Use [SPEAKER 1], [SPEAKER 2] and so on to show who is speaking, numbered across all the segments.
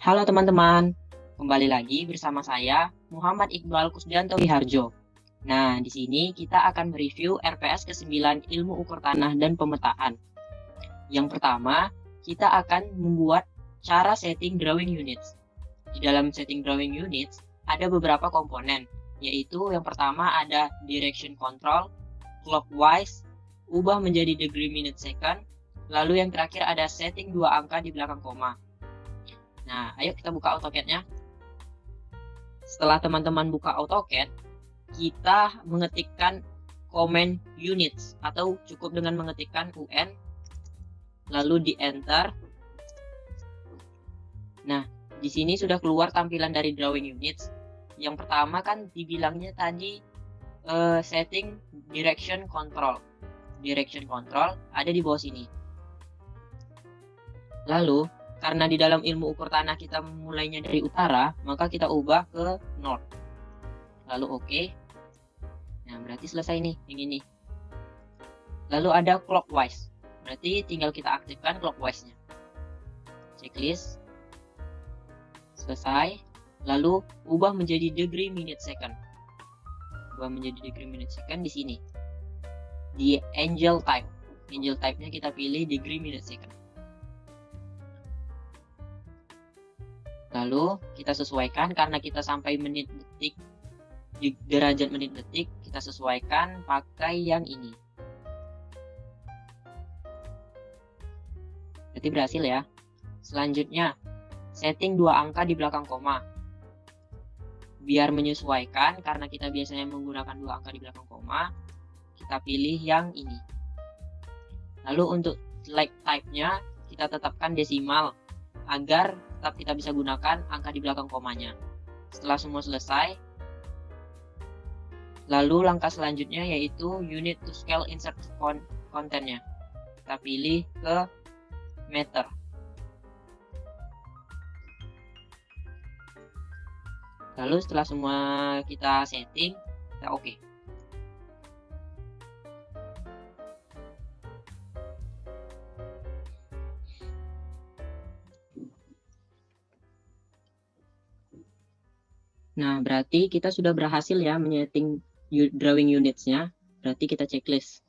[SPEAKER 1] Halo teman-teman, kembali lagi bersama saya Muhammad Iqbal Kusdianto Wiharjo. Nah, di sini kita akan mereview RPS ke-9 Ilmu Ukur Tanah dan Pemetaan. Yang pertama, kita akan membuat cara setting drawing units. Di dalam setting drawing units, ada beberapa komponen, yaitu yang pertama ada direction control, clockwise, ubah menjadi degree minute second, lalu yang terakhir ada setting 2 angka di belakang koma. Nah, ayo kita buka AutoCAD-nya. Setelah teman-teman buka AutoCAD, kita mengetikkan command units atau cukup dengan mengetikkan UN lalu di enter. Nah, di sini sudah keluar tampilan dari drawing units. Yang pertama kan dibilangnya tadi setting direction control. Direction control ada di bawah sini. Lalu karena di dalam ilmu ukur tanah kita mulainya dari utara, maka kita ubah ke north. Lalu oke. Nah, berarti selesai nih yang ini. Lalu ada clockwise. Berarti tinggal kita aktifkan clockwise-nya. Checklist. Selesai. Lalu ubah menjadi degree minute second. Ubah menjadi degree minute second di sini. Di angel type. Angel type-nya kita pilih degree minute second. Lalu kita sesuaikan karena kita sampai menit detik, di derajat menit detik, kita sesuaikan pakai yang ini. Berarti berhasil ya. Selanjutnya, setting 2 angka di belakang koma. Biar menyesuaikan karena kita biasanya menggunakan 2 angka di belakang koma, kita pilih yang ini. Lalu untuk select type-nya, kita tetapkan desimal agar tetap kita bisa gunakan angka di belakang komanya. Setelah semua selesai, lalu langkah selanjutnya yaitu unit to scale insert content-nya. Kita pilih ke meter. Lalu setelah semua kita setting, kita oke. Nah, berarti kita sudah berhasil ya menyeting drawing units-nya. Berarti kita checklist.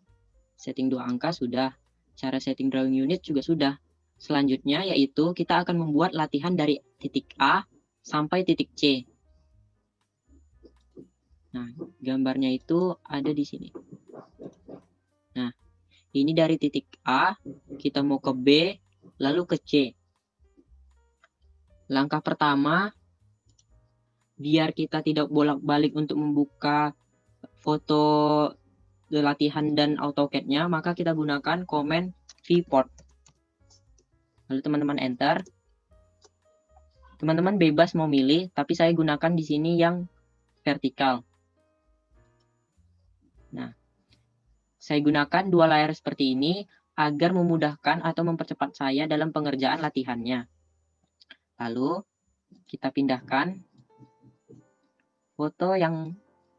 [SPEAKER 1] Setting 2 angka sudah. Cara setting drawing unit juga sudah. Selanjutnya yaitu kita akan membuat latihan dari titik A sampai titik C. Nah, gambarnya itu ada di sini. Nah, ini dari titik A, kita mau ke B, lalu ke C. Langkah pertama, biar kita tidak bolak-balik untuk membuka foto latihan dan AutoCAD-nya, maka kita gunakan command viewport. Lalu teman-teman enter. Teman-teman bebas mau milih, tapi saya gunakan di sini yang vertikal. Nah, saya gunakan 2 layar seperti ini agar memudahkan atau mempercepat saya dalam pengerjaan latihannya. Lalu kita pindahkan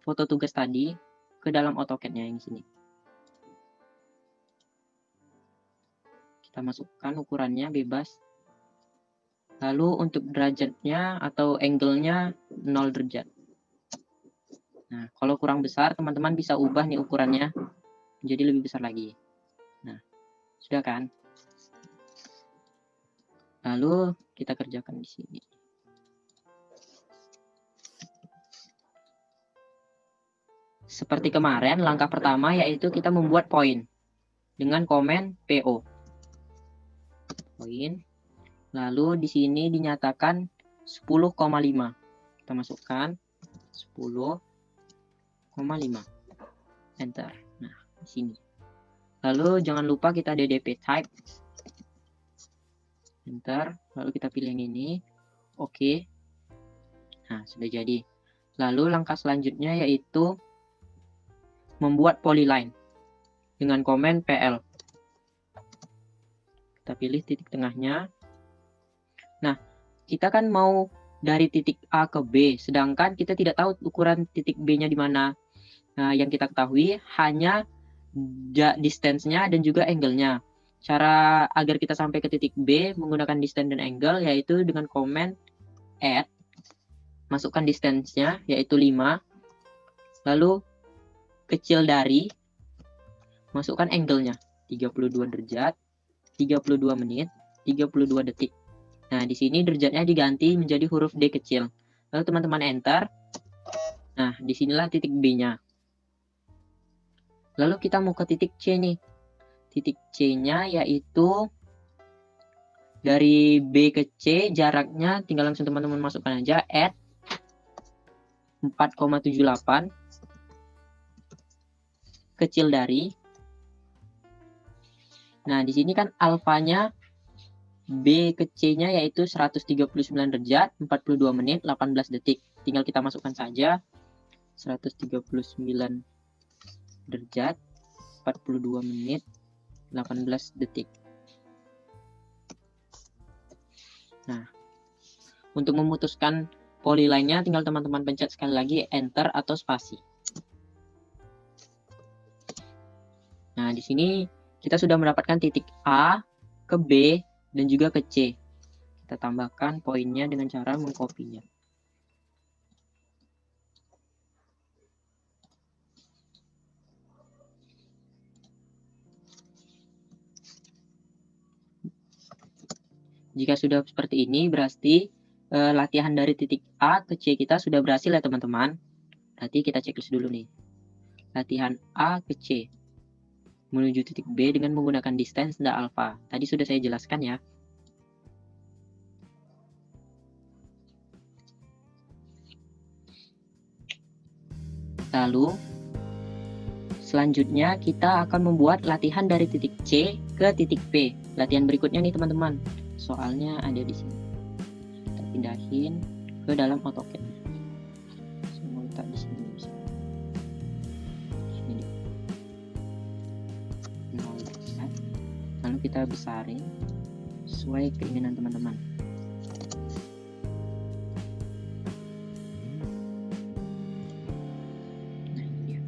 [SPEAKER 1] foto tugas tadi ke dalam AutoCAD-nya yang sini. Kita masukkan ukurannya bebas. Lalu untuk derajatnya atau angle-nya 0 derajat. Nah, kalau kurang besar, teman-teman bisa ubah nih ukurannya jadi lebih besar lagi. Nah, sudah kan? Lalu kita kerjakan di sini. Seperti kemarin, langkah pertama yaitu kita membuat poin dengan command PO. Poin. Lalu di sini dinyatakan 10,5. Kita masukkan 10,5. Enter. Nah, di sini. Lalu jangan lupa kita DDP type. Enter. Lalu kita pilih yang ini. Oke. Nah, sudah jadi. Lalu langkah selanjutnya yaitu membuat polyline dengan command PL. Kita pilih titik tengahnya. Nah, kita kan mau dari titik A ke B, sedangkan kita tidak tahu ukuran titik B-nya di mana. Nah, yang kita ketahui hanya distance-nya dan juga angle-nya. Cara agar kita sampai ke titik B menggunakan distance dan angle yaitu dengan komen add, masukkan distance-nya yaitu 5, lalu kecil dari, masukkan angle-nya 32 derajat, 32 menit, 32 detik. Nah, di sini derajatnya diganti menjadi huruf D kecil. Lalu teman-teman enter. Nah, disinilah titik B-nya. Lalu kita mau ke titik C nih. Titik C-nya yaitu dari B ke C jaraknya tinggal langsung teman-teman masukkan aja add 4,78 kecil dari. Nah, di sini kan alfanya B ke C-nya yaitu 139 derajat, 42 menit, 18 detik. Tinggal kita masukkan saja 139 derajat, 42 menit, 18 detik. Nah, untuk memutuskan polyline-nya tinggal teman-teman pencet sekali lagi enter atau spasi. Nah, di sini kita sudah mendapatkan titik A ke B dan juga ke C. Kita tambahkan poinnya dengan cara mengkopinya. Jika sudah seperti ini, berarti latihan dari titik A ke C kita sudah berhasil ya teman-teman. Berarti kita checklist dulu nih. Latihan A ke C menuju titik B dengan menggunakan distance dan alpha. Tadi sudah saya jelaskan ya. Lalu selanjutnya kita akan membuat latihan dari titik C ke titik P. Latihan berikutnya nih teman-teman. Soalnya ada di sini. Kita pindahin ke dalam AutoCAD. Semua letak di sini. Sini. Lalu kita besarin sesuai keinginan teman-teman. Nah, ini dia.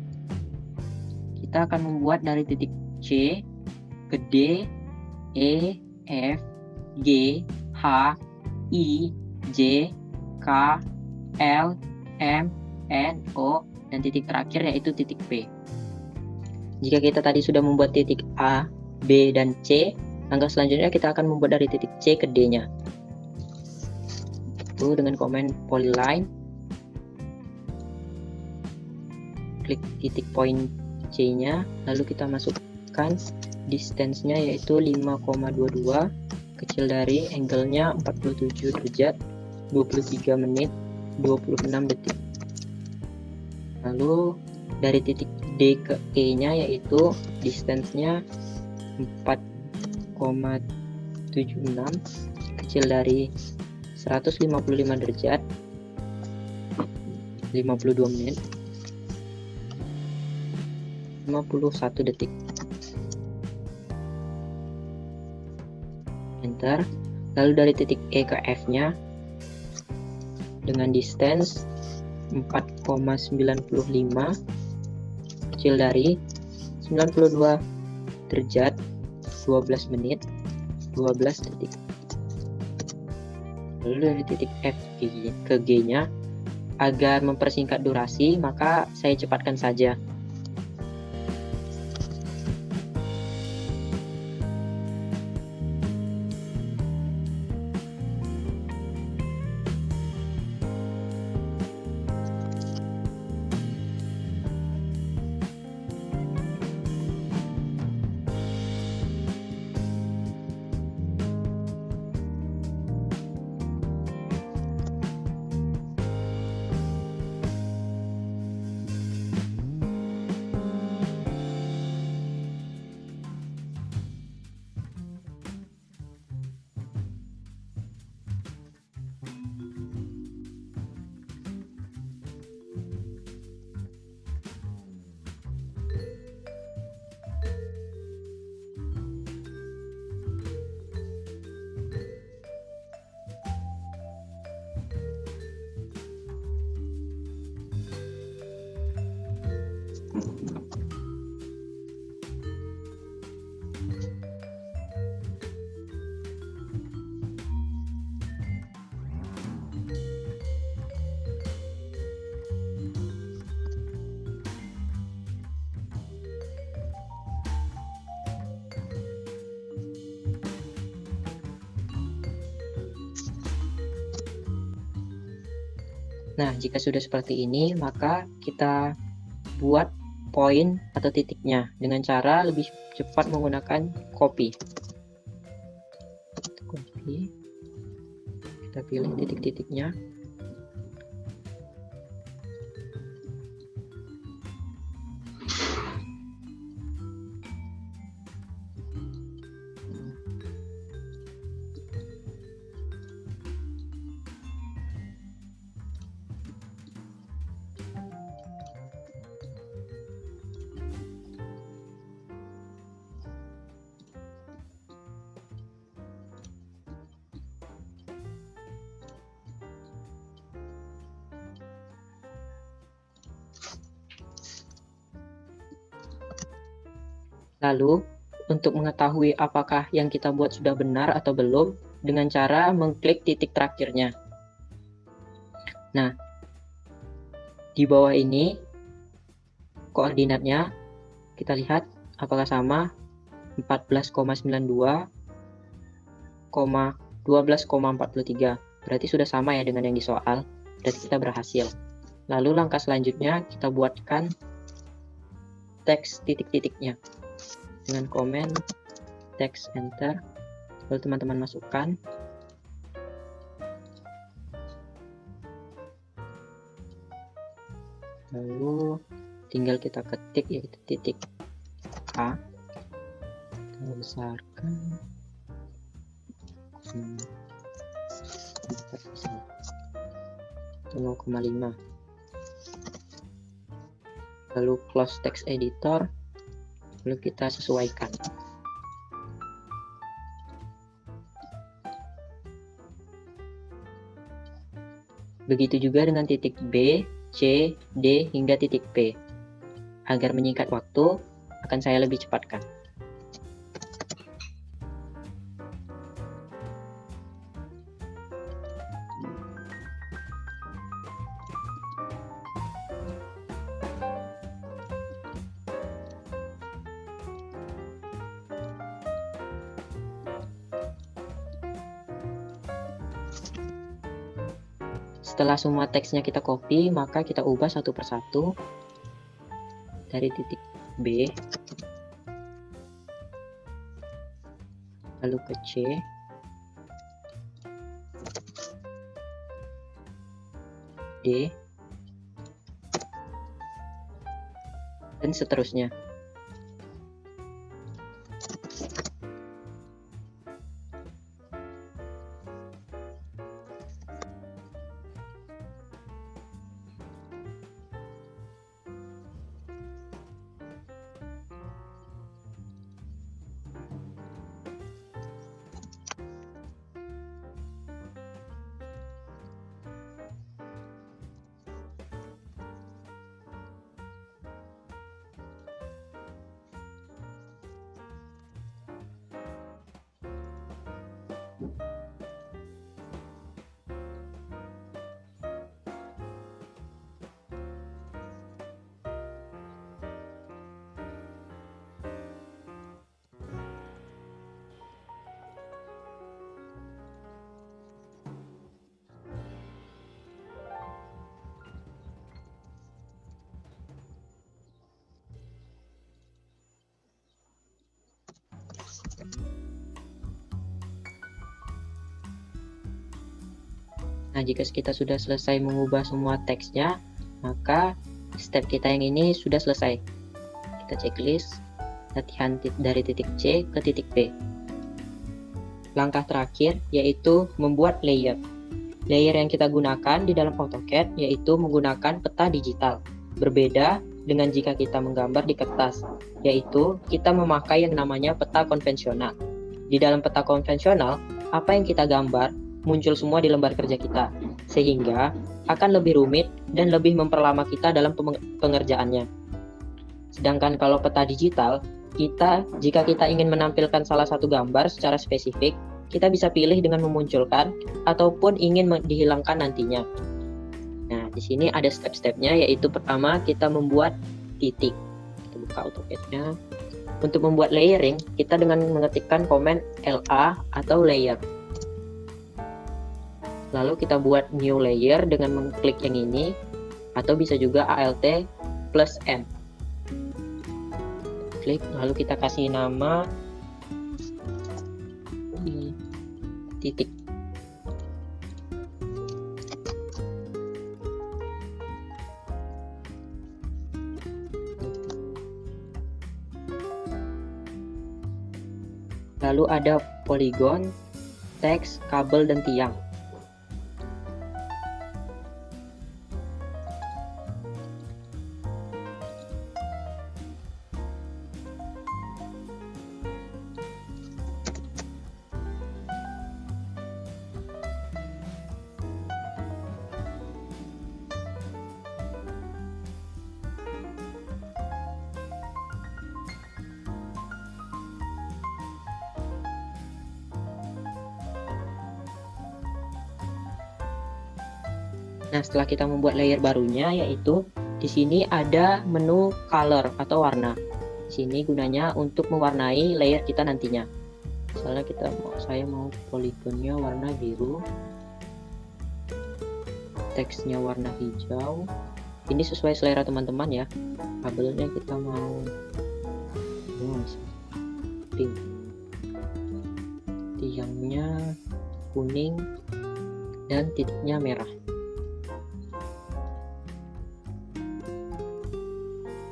[SPEAKER 1] Kita akan membuat dari titik C ke D, E, F, G, H, I, J, K, L, M, N, O, dan titik terakhir yaitu titik P. Jika kita tadi sudah membuat titik A, B, dan C, langkah selanjutnya kita akan membuat dari titik C ke D-nya. Itu dengan komen polyline, klik titik poin C-nya, lalu kita masukkan distance-nya yaitu 5,22, kecil dari angle-nya 47 derajat, 23 menit, 26 detik. Lalu dari titik D ke E-nya yaitu distance-nya 4,76, kecil dari 155 derajat, 52 menit, 51 detik. Enter. Lalu dari titik E ke F-nya dengan distance 4,95, kecil dari 92 derajat, 12 menit, 12 detik. Lalu dari titik F ke G-nya, agar mempersingkat durasi, maka saya cepatkan saja. Nah, jika sudah seperti ini, maka kita buat poin atau titiknya dengan cara lebih cepat menggunakan copy. Kita pilih titik-titiknya. Lalu, untuk mengetahui apakah yang kita buat sudah benar atau belum, dengan cara mengklik titik terakhirnya. Nah, di bawah ini, koordinatnya, kita lihat apakah sama 14,92, 12,43. Berarti sudah sama ya dengan yang di soal, berarti kita berhasil. Lalu langkah selanjutnya, kita buatkan teks titik-titiknya. Dengan komen text enter, lalu teman-teman masukkan, lalu tinggal kita ketik yaitu titik A, kita besarkan 0,5, lalu close text editor, lalu kita sesuaikan. Begitu juga dengan titik B, C, D, hingga titik P. Agar menyingkat waktu, akan saya lebih cepatkan. Setelah semua teksnya kita copy, maka kita ubah satu persatu dari titik B, lalu ke C, D, dan seterusnya. Nah, jika kita sudah selesai mengubah semua teksnya, maka step kita yang ini sudah selesai. Kita checklist, latihan dari titik C ke titik P. Langkah terakhir yaitu membuat layer. Layer yang kita gunakan di dalam AutoCAD yaitu menggunakan peta digital. Berbeda dengan jika kita menggambar di kertas, yaitu kita memakai yang namanya peta konvensional. Di dalam peta konvensional, apa yang kita gambar muncul semua di lembar kerja kita, sehingga akan lebih rumit dan lebih memperlama kita dalam pengerjaannya. Sedangkan kalau peta digital, jika kita ingin menampilkan salah satu gambar secara spesifik, kita bisa pilih dengan memunculkan ataupun ingin dihilangkan nantinya. Nah, di sini ada step-stepnya, yaitu pertama kita membuat titik. Kita buka AutoCAD-nya. Untuk membuat layering, kita dengan mengetikkan komen LA atau layer. Lalu kita buat new layer dengan mengklik yang ini, atau bisa juga Alt plus N. Klik, lalu kita kasih nama titik. Lalu ada poligon, teks, kabel, dan tiang. Nah, setelah kita membuat layer barunya, yaitu di sini ada menu color atau warna. Di sini gunanya untuk mewarnai layer kita nantinya. Misalnya saya mau poligonnya warna biru, teksnya warna hijau. Ini sesuai selera teman-teman ya. Kabelnya kita mau pink, tiangnya kuning, dan titiknya merah.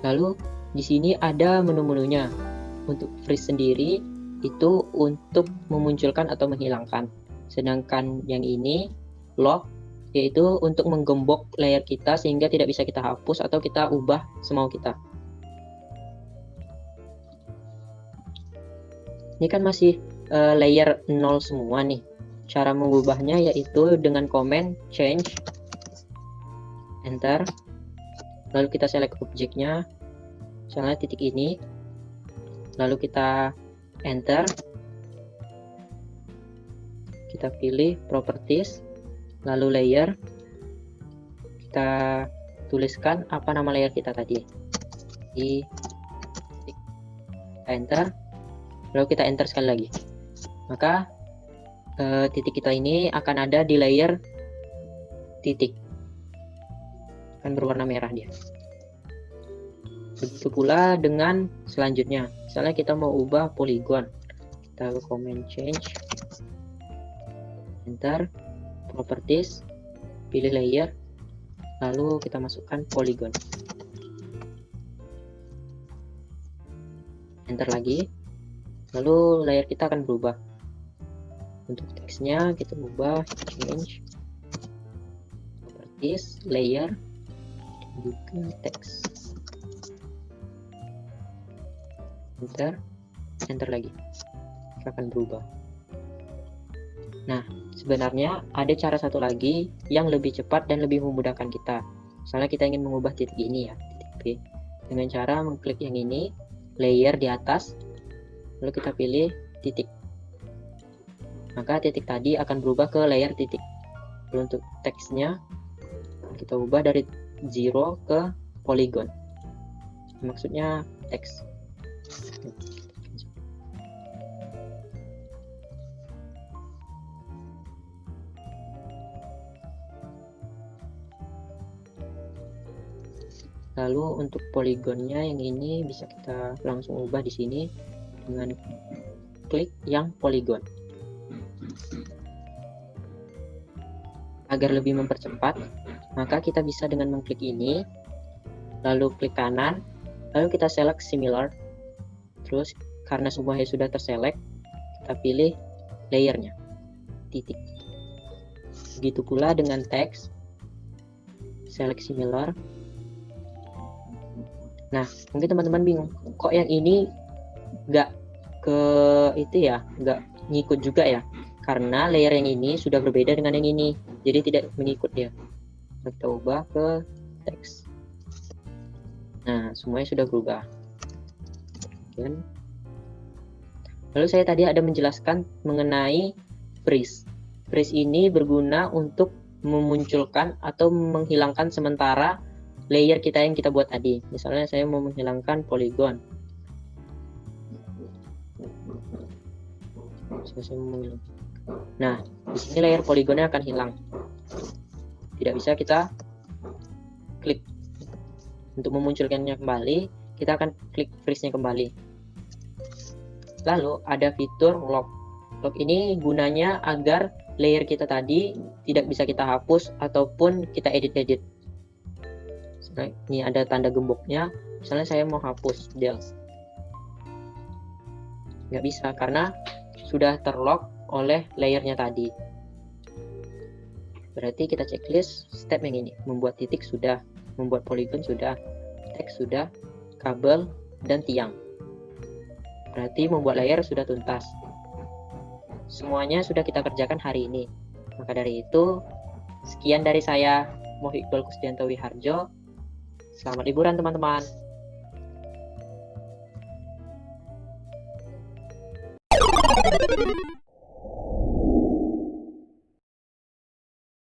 [SPEAKER 1] Lalu di sini ada menu-menunya. Untuk freeze sendiri itu untuk memunculkan atau menghilangkan. Sedangkan yang ini lock, yaitu untuk menggembok layer kita sehingga tidak bisa kita hapus atau kita ubah semau kita. Ini kan masih layer 0 semua nih. Cara mengubahnya yaitu dengan command change, enter. Lalu kita select objeknya, misalnya titik ini, lalu kita enter, kita pilih properties, lalu layer, kita tuliskan apa nama layer kita tadi, di titik. Enter, lalu kita enter sekali lagi, maka titik kita ini akan ada di layer titik, akan berwarna merah dia. Begitu pula dengan selanjutnya, misalnya kita mau ubah poligon, kita command change, enter, properties, pilih layer, lalu kita masukkan poligon, enter lagi, lalu layer kita akan berubah. Untuk teksnya kita ubah change, properties, layer, juga teks, enter lagi, akan berubah. Nah, sebenarnya ada cara satu lagi yang lebih cepat dan lebih memudahkan kita. Misalnya kita ingin mengubah titik ini ya, titik B, dengan cara mengklik yang ini, layer di atas, lalu kita pilih titik. Maka titik tadi akan berubah ke layer titik. Lalu untuk teksnya kita ubah dari 0 ke polygon, maksudnya teks. Lalu untuk poligonnya yang ini bisa kita langsung ubah di sini dengan klik yang poligon. Agar lebih mempercepat, maka kita bisa dengan mengklik ini, lalu klik kanan, lalu kita select similar. Terus karena semuanya sudah terselect, kita pilih layernya, titik. Begitu pula dengan teks, select similar. Nah, mungkin teman-teman bingung, kok yang ini nggak ke itu ya, nggak ngikut juga ya? Karena layer yang ini sudah berbeda dengan yang ini, jadi tidak mengikut dia. Kita ubah ke teks. Nah, semuanya sudah berubah. Dan lalu saya tadi ada menjelaskan mengenai freeze. Freeze ini berguna untuk memunculkan atau menghilangkan sementara layer kita yang kita buat tadi. Misalnya saya mau menghilangkan poligon. Saya mau menghilangkan Nah, di sini layer poligonnya akan hilang. Tidak bisa kita klik. Untuk memunculkannya kembali, kita akan klik freeze-nya kembali. Lalu ada fitur lock. Lock ini gunanya agar layer kita tadi tidak bisa kita hapus ataupun kita edit-edit. Nah, ini ada tanda gemboknya. Misalnya saya mau hapus del, nggak bisa karena sudah terlock oleh layernya tadi. Berarti kita checklist step yang ini. Membuat titik sudah, membuat poligon sudah, teks sudah, kabel, dan tiang. Berarti membuat layer sudah tuntas. Semuanya sudah kita kerjakan hari ini. Maka dari itu, sekian dari saya, Muhammad Iqbal Kusdianto Wiharjo. Selamat liburan teman-teman.